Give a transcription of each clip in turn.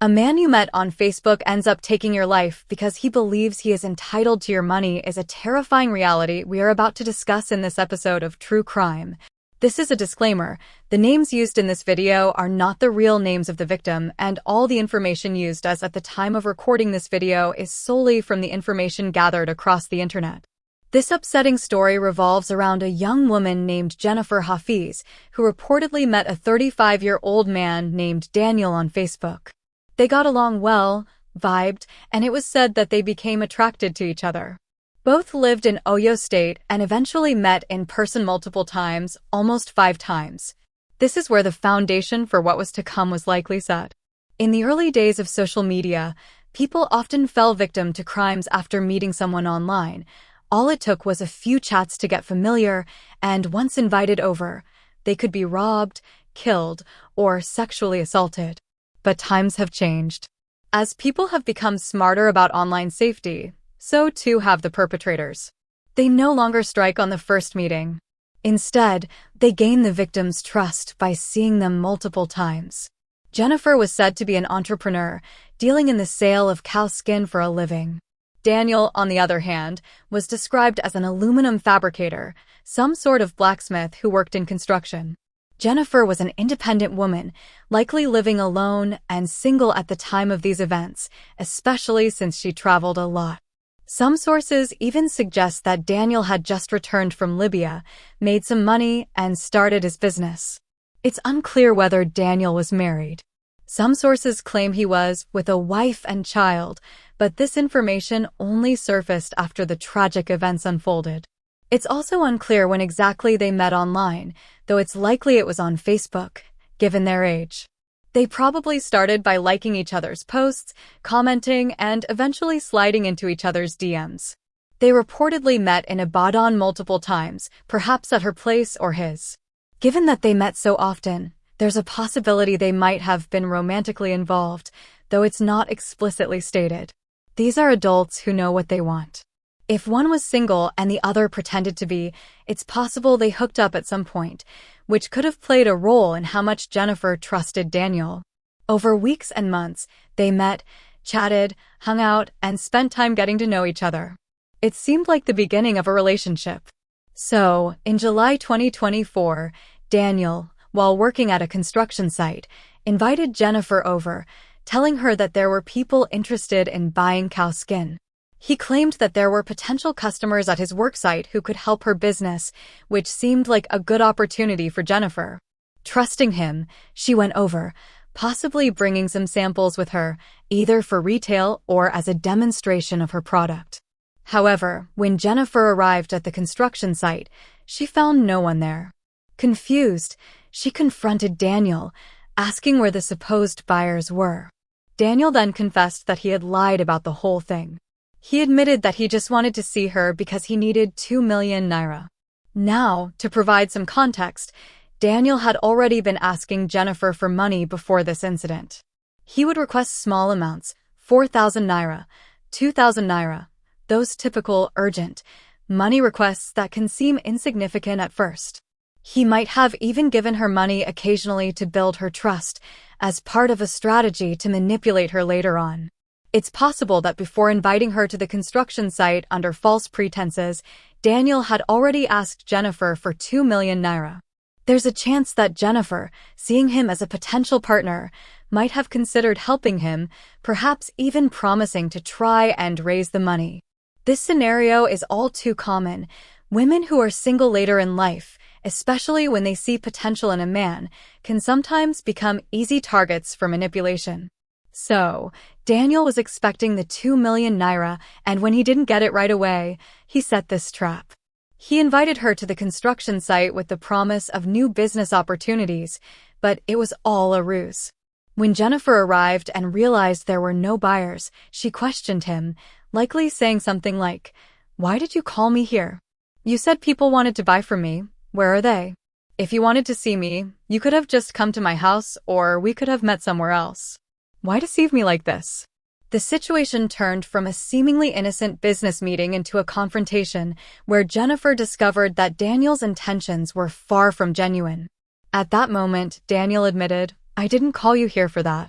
A man you met on Facebook ends up taking your life because he believes he is entitled to your money is a terrifying reality we are about to discuss in this episode of True Crime. This is a disclaimer. The names used in this video are not the real names of the victim, and all the information used as at the time of recording this video is solely from the information gathered across the internet. This upsetting story revolves around a young woman named Jennifer Hafiz, who reportedly met a 35-year-old man named Daniel on Facebook. They got along well, vibed, and it was said that they became attracted to each other. Both lived in Oyo State and eventually met in person multiple times, almost 5 times. This is where the foundation for what was to come was likely set. In the early days of social media, people often fell victim to crimes after meeting someone online. All it took was a few chats to get familiar, and once invited over, they could be robbed, killed, or sexually assaulted. But times have changed. As people have become smarter about online safety, so too have the perpetrators. They no longer strike on the first meeting. Instead, they gain the victim's trust by seeing them multiple times. Jennifer was said to be an entrepreneur, dealing in the sale of cow skin for a living. Daniel, on the other hand, was described as an aluminum fabricator, some sort of blacksmith who worked in construction. Jennifer was an independent woman, likely living alone and single at the time of these events, especially since she traveled a lot. Some sources even suggest that Daniel had just returned from Libya, made some money, and started his business. It's unclear whether Daniel was married. Some sources claim he was, with a wife and child, but this information only surfaced after the tragic events unfolded. It's also unclear when exactly they met online, though it's likely it was on Facebook, given their age. They probably started by liking each other's posts, commenting, and eventually sliding into each other's DMs. They reportedly met in Ibadan multiple times, perhaps at her place or his. Given that they met so often, there's a possibility they might have been romantically involved, though it's not explicitly stated. These are adults who know what they want. If one was single and the other pretended to be, it's possible they hooked up at some point, which could have played a role in how much Jennifer trusted Daniel. Over weeks and months, they met, chatted, hung out, and spent time getting to know each other. It seemed like the beginning of a relationship. So, in July 2024, Daniel, while working at a construction site, invited Jennifer over, telling her that there were people interested in buying cow skin. He claimed that there were potential customers at his worksite who could help her business, which seemed like a good opportunity for Jennifer. Trusting him, she went over, possibly bringing some samples with her, either for retail or as a demonstration of her product. However, when Jennifer arrived at the construction site, she found no one there. Confused, she confronted Daniel, asking where the supposed buyers were. Daniel then confessed that he had lied about the whole thing. He admitted that he just wanted to see her because he needed 2 million naira. Now, to provide some context, Daniel had already been asking Jennifer for money before this incident. He would request small amounts, 4,000 naira, 2,000 naira, those typical, urgent, money requests that can seem insignificant at first. He might have even given her money occasionally to build her trust, as part of a strategy to manipulate her later on. It's possible that before inviting her to the construction site under false pretenses, Daniel had already asked Jennifer for 2 million naira. There's a chance that Jennifer, seeing him as a potential partner, might have considered helping him, perhaps even promising to try and raise the money. This scenario is all too common. Women who are single later in life, especially when they see potential in a man, can sometimes become easy targets for manipulation. So, Daniel was expecting the 2 million naira, and when he didn't get it right away, he set this trap. He invited her to the construction site with the promise of new business opportunities, but it was all a ruse. When Jennifer arrived and realized there were no buyers, she questioned him, likely saying something like, "Why did you call me here? You said people wanted to buy from me. Where are they? If you wanted to see me, you could have just come to my house, or we could have met somewhere else. Why deceive me like this?" The situation turned from a seemingly innocent business meeting into a confrontation where Jennifer discovered that Daniel's intentions were far from genuine. At that moment, Daniel admitted, "I didn't call you here for that.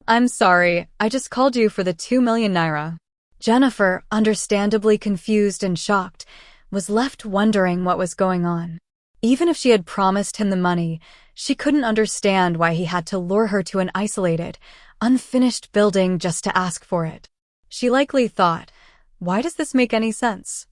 I'm sorry, I just called you for the 2 million naira. Jennifer, understandably confused and shocked, was left wondering what was going on. Even if she had promised him the money, she couldn't understand why he had to lure her to an isolated, unfinished building just to ask for it. She likely thought, why does this make any sense?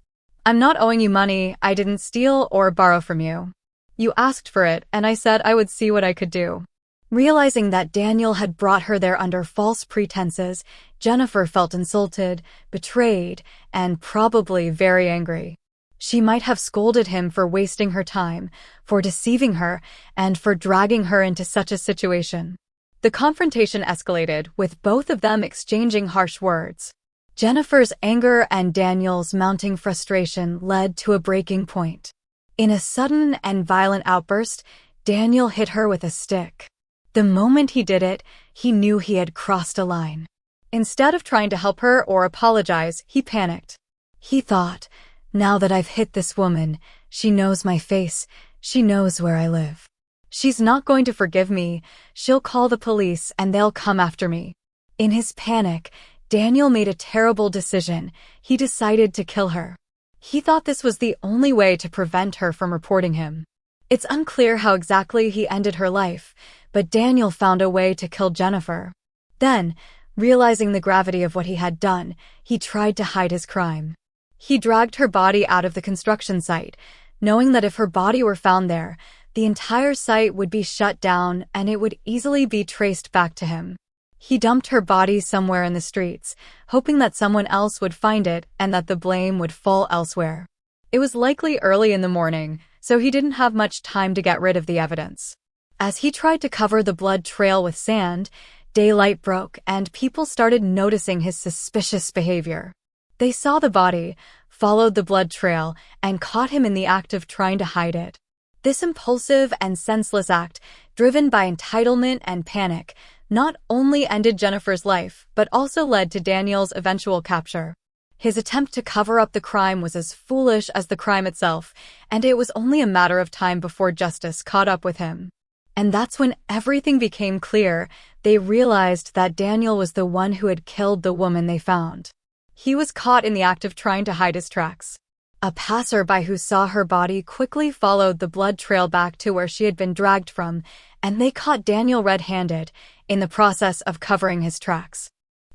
I'm not owing you money I didn't steal or borrow from you. You asked for it, and I said I would see what I could do. Realizing that Daniel had brought her there under false pretenses, Jennifer felt insulted, betrayed, and probably very angry. She might have scolded him for wasting her time, for deceiving her, and for dragging her into such a situation. The confrontation escalated, with both of them exchanging harsh words. Jennifer's anger and Daniel's mounting frustration led to a breaking point. In a sudden and violent outburst, Daniel hit her with a stick. The moment he did it, he knew he had crossed a line. Instead of trying to help her or apologize, he panicked. He thought, now that I've hit this woman, she knows my face, she knows where I live. She's not going to forgive me, she'll call the police and they'll come after me. In his panic, Daniel made a terrible decision. He decided to kill her. He thought this was the only way to prevent her from reporting him. It's unclear how exactly he ended her life, but Daniel found a way to kill Jennifer. Then, realizing the gravity of what he had done, he tried to hide his crime. He dragged her body out of the construction site, knowing that if her body were found there, the entire site would be shut down and it would easily be traced back to him. He dumped her body somewhere in the streets, hoping that someone else would find it and that the blame would fall elsewhere. It was likely early in the morning, so he didn't have much time to get rid of the evidence. As he tried to cover the blood trail with sand, daylight broke and people started noticing his suspicious behavior. They saw the body, followed the blood trail, and caught him in the act of trying to hide it. This impulsive and senseless act, driven by entitlement and panic, not only ended Jennifer's life, but also led to Daniel's eventual capture. His attempt to cover up the crime was as foolish as the crime itself, and it was only a matter of time before justice caught up with him. And that's when everything became clear. They realized that Daniel was the one who had killed the woman they found. He was caught in the act of trying to hide his tracks. A passerby who saw her body quickly followed the blood trail back to where she had been dragged from, and they caught Daniel red-handed, in the process of covering his tracks.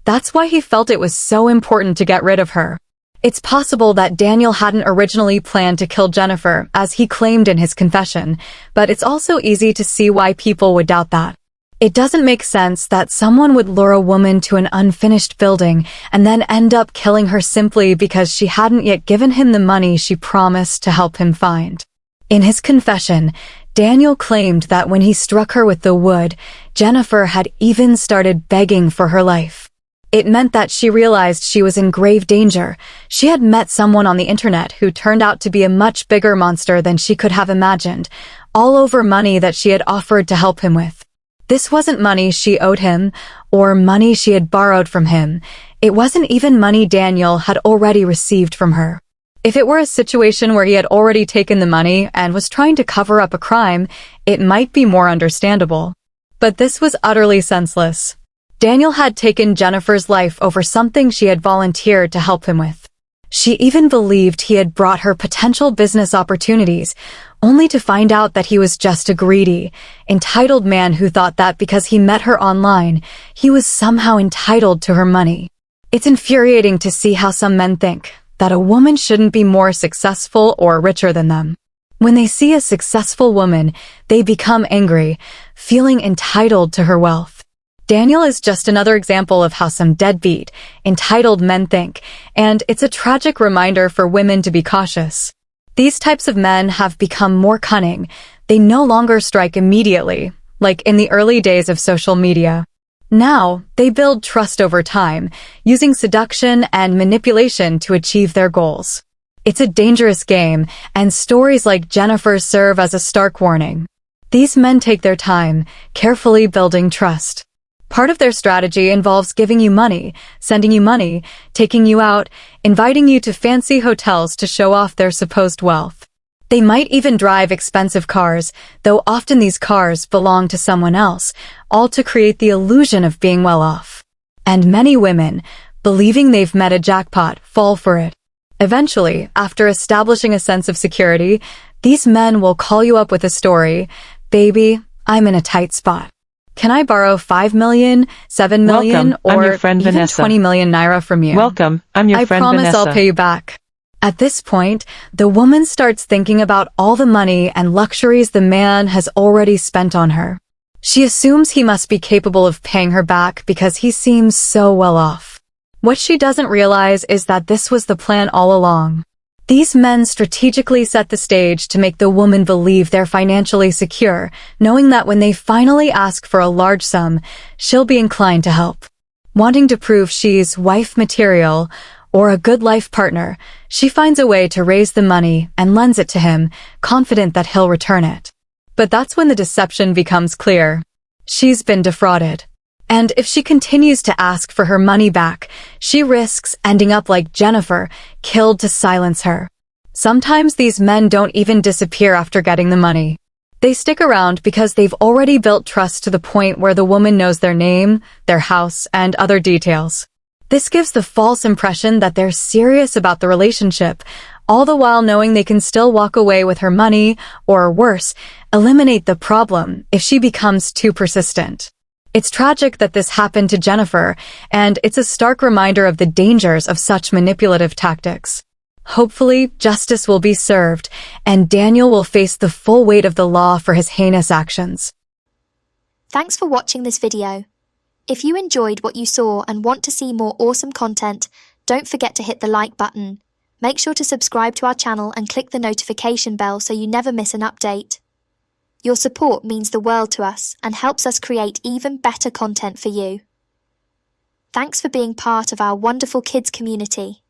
That's why he felt it was so important to get rid of her. It's possible that Daniel hadn't originally planned to kill Jennifer, as he claimed in his confession, but it's also easy to see why people would doubt that. It doesn't make sense that someone would lure a woman to an unfinished building and then end up killing her simply because she hadn't yet given him the money she promised to help him find. In his confession, Daniel claimed that when he struck her with the wood, Jennifer had even started begging for her life. It meant that she realized she was in grave danger. She had met someone on the internet who turned out to be a much bigger monster than she could have imagined, all over money that she had offered to help him with. This wasn't money she owed him, or money she had borrowed from him. It wasn't even money Daniel had already received from her. If it were a situation where he had already taken the money and was trying to cover up a crime, it might be more understandable. But this was utterly senseless. Daniel had taken Jennifer's life over something she had volunteered to help him with. She even believed he had brought her potential business opportunities, only to find out that he was just a greedy, entitled man who thought that because he met her online, he was somehow entitled to her money. It's infuriating to see how some men think that a woman shouldn't be more successful or richer than them. When they see a successful woman, they become angry, feeling entitled to her wealth. Daniel is just another example of how some deadbeat, entitled men think, and it's a tragic reminder for women to be cautious. These types of men have become more cunning. They no longer strike immediately, like in the early days of social media. Now, they build trust over time, using seduction and manipulation to achieve their goals. It's a dangerous game, and stories like Jennifer's serve as a stark warning. These men take their time, carefully building trust. Part of their strategy involves giving you money, sending you money, taking you out, inviting you to fancy hotels to show off their supposed wealth. They might even drive expensive cars, though often these cars belong to someone else, all to create the illusion of being well off. And many women, believing they've met a jackpot, fall for it. Eventually, after establishing a sense of security, these men will call you up with a story. Baby, I'm in a tight spot. Can I borrow 5 million, 7 million, Welcome, I'm or your friend even Vanessa. 20 million naira from you? Welcome, I'm your friend Vanessa. I promise I'll pay you back. At this point, the woman starts thinking about all the money and luxuries the man has already spent on her. She assumes he must be capable of paying her back because he seems so well off. What she doesn't realize is that this was the plan all along. These men strategically set the stage to make the woman believe they're financially secure, knowing that when they finally ask for a large sum, she'll be inclined to help. Wanting to prove she's wife material or a good life partner, she finds a way to raise the money and lends it to him, confident that he'll return it. But that's when the deception becomes clear. She's been defrauded. And if she continues to ask for her money back, she risks ending up like Jennifer, killed to silence her. Sometimes these men don't even disappear after getting the money. They stick around because they've already built trust to the point where the woman knows their name, their house, and other details. This gives the false impression that they're serious about the relationship, all the while knowing they can still walk away with her money, or worse, eliminate the problem if she becomes too persistent. It's tragic that this happened to Jennifer, and it's a stark reminder of the dangers of such manipulative tactics. Hopefully, justice will be served, and Daniel will face the full weight of the law for his heinous actions. Thanks for watching this video. If you enjoyed what you saw and want to see more awesome content, don't forget to hit the like button. Make sure to subscribe to our channel and click the notification bell so you never miss an update. Your support means the world to us and helps us create even better content for you. Thanks for being part of our wonderful kids community.